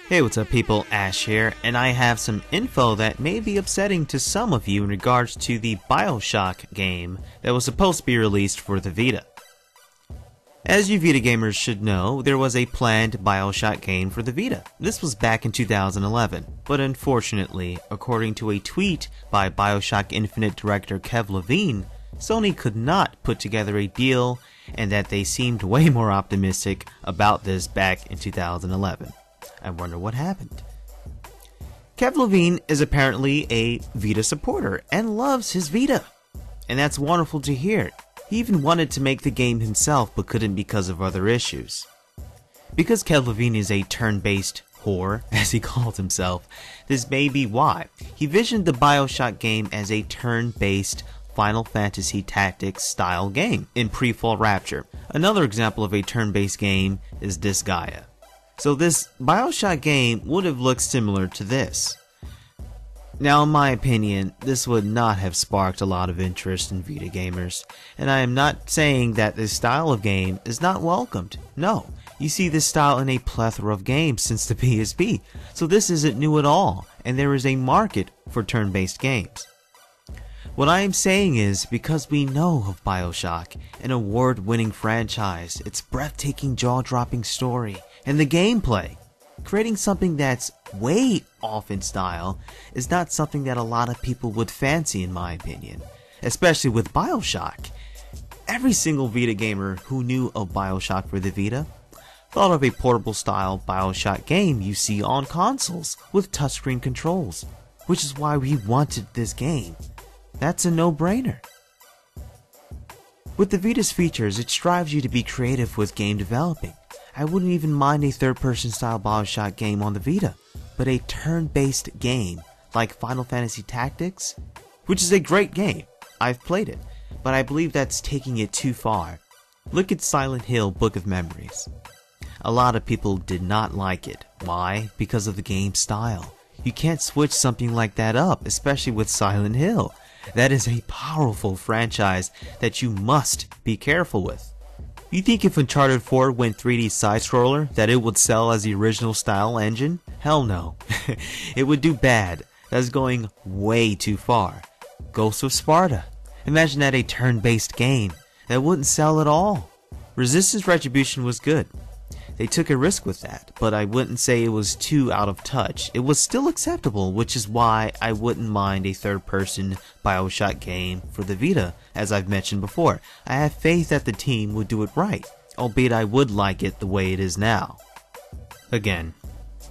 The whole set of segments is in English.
Hey, what's up people, Ash here, and I have some info that may be upsetting to some of you in regards to the Bioshock game that was supposed to be released for the Vita. As you Vita gamers should know, there was a planned Bioshock game for the Vita. This was back in 2011, but unfortunately, according to a tweet by Bioshock Infinite director Ken Levine, Sony could not put together a deal and that they seemed way more optimistic about this back in 2011. I wonder what happened. Ken Levine is apparently a Vita supporter and loves his Vita. And that's wonderful to hear. He even wanted to make the game himself but couldn't because of other issues. Because Ken Levine is a turn-based whore, as he calls himself, this may be why. He visioned the Bioshock game as a turn-based Final Fantasy Tactics style game in pre-fall Rapture. Another example of a turn-based game is Disgaea. So this Bioshock game would have looked similar to this. Now in my opinion, this would not have sparked a lot of interest in Vita gamers, and I am not saying that this style of game is not welcomed. No, you see this style in a plethora of games since the PSP, so this isn't new at all, and there is a market for turn-based games. What I am saying is, because we know of Bioshock, an award-winning franchise, its breathtaking jaw-dropping story, and the gameplay, creating something that's way off in style is not something that a lot of people would fancy in my opinion, especially with Bioshock. Every single Vita gamer who knew of Bioshock for the Vita thought of a portable style Bioshock game you see on consoles with touchscreen controls, which is why we wanted this game. That's a no-brainer. With the Vita's features, it strives you to be creative with game developing. I wouldn't even mind a third-person style Bioshock game on the Vita, but a turn-based game like Final Fantasy Tactics, which is a great game, I've played it, but I believe that's taking it too far. Look at Silent Hill Book of Memories. A lot of people did not like it. Why? Because of the game style. You can't switch something like that up, especially with Silent Hill. That is a powerful franchise that you must be careful with. You think if Uncharted 4 went 3D side-scroller that it would sell as the original style engine? Hell no. It would do bad. That's going way too far. Ghost of Sparta. Imagine that a turn-based game. That wouldn't sell at all. Resistance Retribution was good. They took a risk with that, but I wouldn't say it was too out of touch. It was still acceptable, which is why I wouldn't mind a third-person Bioshock game for the Vita, as I've mentioned before. I have faith that the team would do it right, albeit I would like it the way it is now. Again,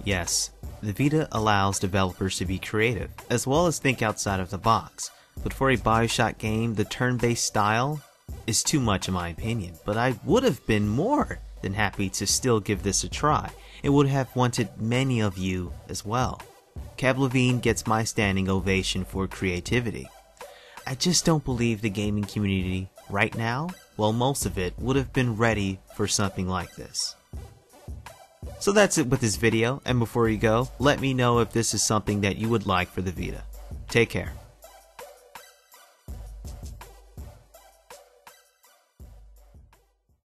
yes, the Vita allows developers to be creative, as well as think outside of the box, but for a Bioshock game, the turn-based style is too much in my opinion, but I would have been more than happy to still give this a try. It would have wanted many of you as well. Ken Levine gets my standing ovation for creativity. I just don't believe the gaming community right now, well most of it, would have been ready for something like this. So that's it with this video, and before you go, let me know if this is something that you would like for the Vita. Take care.